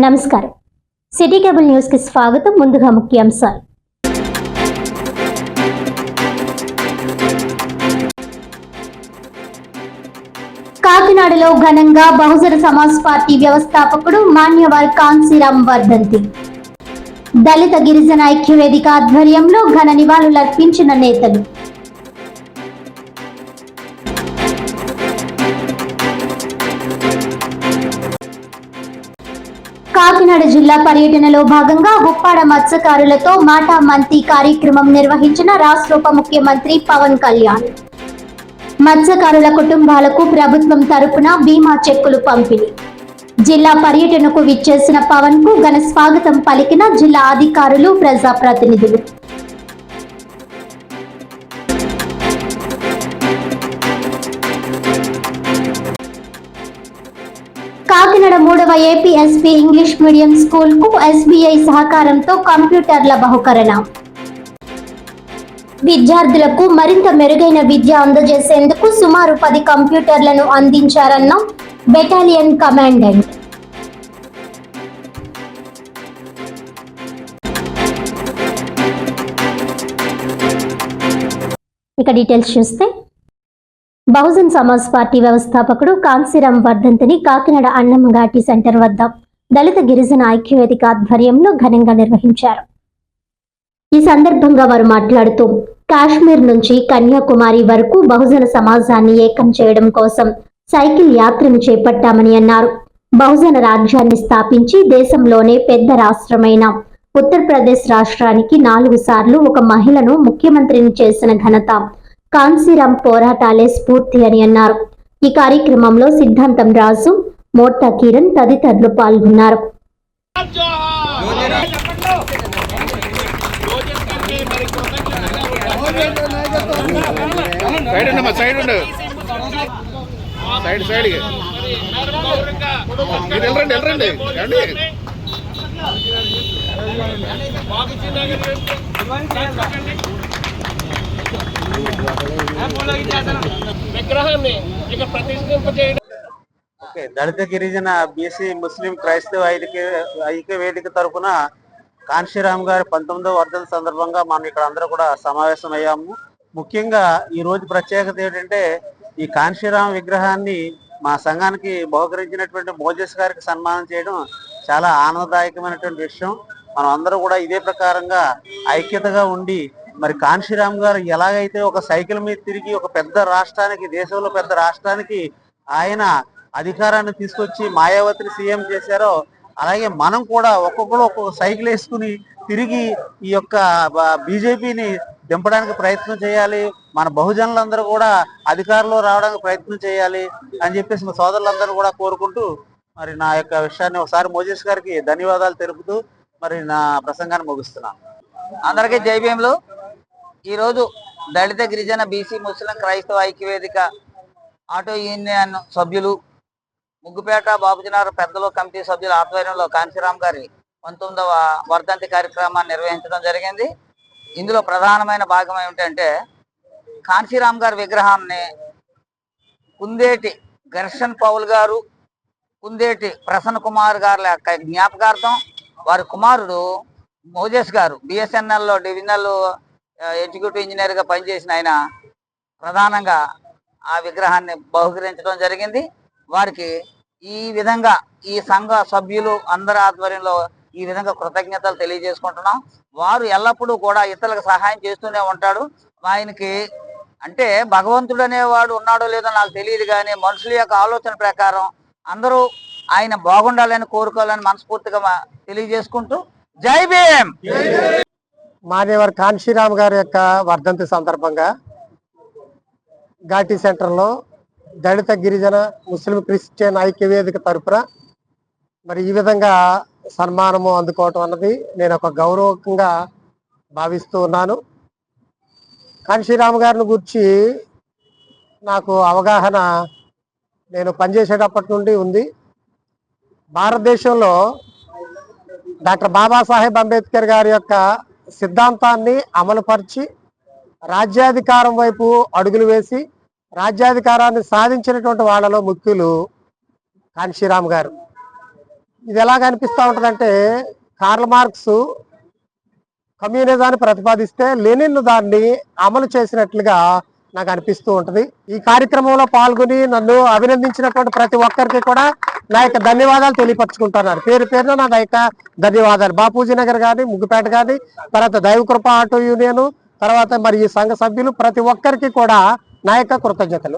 నమస్కారం. City cable news కి స్వాగతం. ముందుగా ముఖ్యాంశాలు. కాకినాడలో ఘనంగా బహుజన సమాజ్ పార్టీ వ్యవస్థాపకుడు మాన్యవర్ కాన్సీరాం వర్ధంతి. దళిత గిరిజన ఐక్యవేదిక ఆధ్వర్యంలో ఘన నివాళులర్పించిన నేతలు. కాకినాడ జిల్లా పర్యటనలో భాగంగా ఉప్పాడ మత్స్యకారులతో మాటా మంతి కార్యక్రమం నిర్వహించిన రాష్ట్ర ఉప ముఖ్యమంత్రి పవన్ కళ్యాణ్. మత్స్యకారుల కుటుంబాలకు ప్రభుత్వం తరపున బీమా చెక్కులు పంపిణీ. జిల్లా పర్యటనకు విచ్చేసిన పవన్ కు ఘన స్వాగతం పలికిన జిల్లా అధికారులు, ప్రజాప్రతినిధులు. కాకినాడ 3వ ఏపీఎస్పీ ఇంగ్లీష్ మీడియం స్కూల్ కు ఎస్బీఐ సహకారంతో కంప్యూటర్ల బహుకరణ. విద్యార్థులకు మరింత మెరుగైన విద్య అందజేసేందుకు సుమారు 10 కంప్యూటర్లను అందించారన్న బెటాలియన్ కమాండెంట్. ఇక డీటెయిల్స్ చూస్తే, బహుజన్ సమాజ్ పార్టీ వ్యవస్థాపకుడు కాన్సీరాం వర్ధంతిని కాకినాడ అన్నమ్మ ఘాటి సెంటర్ వద్ద దళిత గిరిజన ఐక్యవేదిక ఆధ్వర్యంలో ఘనంగా నిర్వహించారు. ఈ సందర్భంగా వారు మాట్లాడుతూ, కాశ్మీర్ నుంచి కన్యాకుమారి వరకు బహుజన సమాజాన్ని ఏకం చేయడం కోసం సైకిల్ యాత్రను చేపట్టామని అన్నారు. బహుజన రాజ్యాన్ని స్థాపించి దేశంలోనే పెద్ద రాష్ట్రమైన ఉత్తరప్రదేశ్ రాష్ట్రానికి 4 సార్లు ఒక మహిళను ముఖ్యమంత్రిని చేసిన ఘనత కాన్సీరాం పోరాటాలే స్ఫూర్తి అని అన్నారు. ఈ కార్యక్రమంలో సిద్ధాంతం రాజు, మోర్తా కిరణ్ తదితరులు పాల్గొన్నారు. దళిత గిరిజన బీసీ ముస్లిం క్రైస్తవ ఐక్య వేదిక తరఫున కాన్సీరాం గారి 19వ వర్ధంతి సందర్భంగా మనం ఇక్కడ అందరూ కూడా సమావేశం అయ్యాము. ముఖ్యంగా ఈ రోజు ప్రత్యేకత ఏంటంటే, ఈ కాన్సీరాం విగ్రహాన్ని మా సంఘానికి బహుకరించినటువంటి మోజెస్ గారికి సన్మానం చేయడం చాలా ఆనందదాయకమైనటువంటి విషయం. మనం అందరూ కూడా ఇదే ప్రకారంగా ఐక్యతగా ఉండి, మరి కాన్సీరాం గారు ఎలాగైతే ఒక సైకిల్ మీద తిరిగి ఒక పెద్ద రాష్ట్రానికి, దేశంలో పెద్ద రాష్ట్రానికి ఆయన అధికారాన్ని తీసుకొచ్చి మాయావతిని సీఎం చేశారో, అలాగే మనం కూడా ఒక్కొక్కరు ఒక్కొక్క సైకిల్ వేసుకుని తిరిగి ఈ యొక్క బీజేపీని దింపడానికి ప్రయత్నం చేయాలి. మన బహుజనులందరూ కూడా అధికారంలో రావడానికి ప్రయత్నం చేయాలి అని చెప్పేసి మా సోదరులందరూ కూడా కోరుకుంటూ, మరి నా యొక్క విషయాన్ని ఒకసారి మోజెస్ గారికి ధన్యవాదాలు తెలుపుతూ మరి నా ప్రసంగాన్ని ముగిస్తున్నాను. అందరికీ జై భీములు. ఈరోజు దళిత గిరిజన బీసీ ముస్లిం క్రైస్తవ ఐక్యవేదిక ఆటో యూనియన్ సభ్యులు, ముగ్గుపేట బాబుజీనగర్ పెద్దలు కమిటీ సభ్యుల ఆధ్వర్యంలో కాన్సీరాం గారి 19వ వర్ధంతి కార్యక్రమాన్ని నిర్వహించడం జరిగింది. ఇందులో ప్రధానమైన భాగం ఏమిటంటే, కాన్సీరాం గారి విగ్రహాన్ని కుందేటి ఘర్షణ్ పౌల్ గారు, కుందేటి ప్రసన్న కుమార్ గారి యొక్క జ్ఞాపకార్థం వారి కుమారుడు మోజెస్ గారు బిఎస్ఎన్ఎల్లో డివిజనల్ ఎగ్జిక్యూటివ్ ఇంజనీర్గా పనిచేసిన ఆయన ప్రధానంగా ఆ విగ్రహాన్ని బహుకరించడం జరిగింది. వారికి ఈ విధంగా ఈ సంఘ సభ్యులు అందరి ఆధ్వర్యంలో ఈ విధంగా కృతజ్ఞతలు తెలియజేసుకుంటున్నాం. వారు ఎల్లప్పుడూ కూడా ఇతరులకు సహాయం చేస్తూనే ఉంటాడు. ఆయనకి అంటే భగవంతుడు అనేవాడు ఉన్నాడో లేదో నాకు తెలియదు, కానీ మనుషుల యొక్క ఆలోచన ప్రకారం అందరూ ఆయన బాగుండాలని కోరుకోవాలని మనస్ఫూర్తిగా తెలియజేసుకుంటూ జై భీమ్. మాన్యవర్ కాన్సీరాం గారి యొక్క వర్ధంతి సందర్భంగా ఘాటీ సెంటర్లో దళిత గిరిజన ముస్లిం క్రిస్టియన్ ఐక్యవేదిక తరపున మరి ఈ విధంగా సన్మానము అందుకోవటం అన్నది నేను ఒక గౌరవంగా భావిస్తూ ఉన్నాను. కాన్సీరాం గారిని గురించి నాకు అవగాహన నేను పనిచేసేటప్పటి నుండి ఉంది. భారతదేశంలో డాక్టర్ బాబాసాహెబ్ అంబేద్కర్ గారి యొక్క సిద్ధాంతాన్ని అమలుపరిచి రాజ్యాధికారం వైపు అడుగులు వేసి రాజ్యాధికారాన్ని సాధించినటువంటి వాళ్ళలో ముఖ్యులు కాన్సీరాం గారు. ఇది ఎలాగ అనిపిస్తూ ఉంటుందంటే కార్ల్ మార్క్స్ కమ్యూనిజాన్ని ప్రతిపాదిస్తే లెనిన్ దాన్ని అమలు చేసినట్లుగా నాకు అనిపిస్తూ ఉంటది. ఈ కార్యక్రమంలో పాల్గొని నన్ను అభినందించినటువంటి ప్రతి ఒక్కరికి కూడా నా యొక్క ధన్యవాదాలు తెలియపరచుకుంటున్నాను. పేరు పేరున నా యొక్క ధన్యవాదాలు. బాపూజీ నగర్ కానీ, ముగ్గుపేట కానీ, తర్వాత దైవకృప ఆటో యూనియన్, తర్వాత మరి ఈ సంఘ సభ్యులు ప్రతి ఒక్కరికి కూడా నా యొక్క కృతజ్ఞతలు.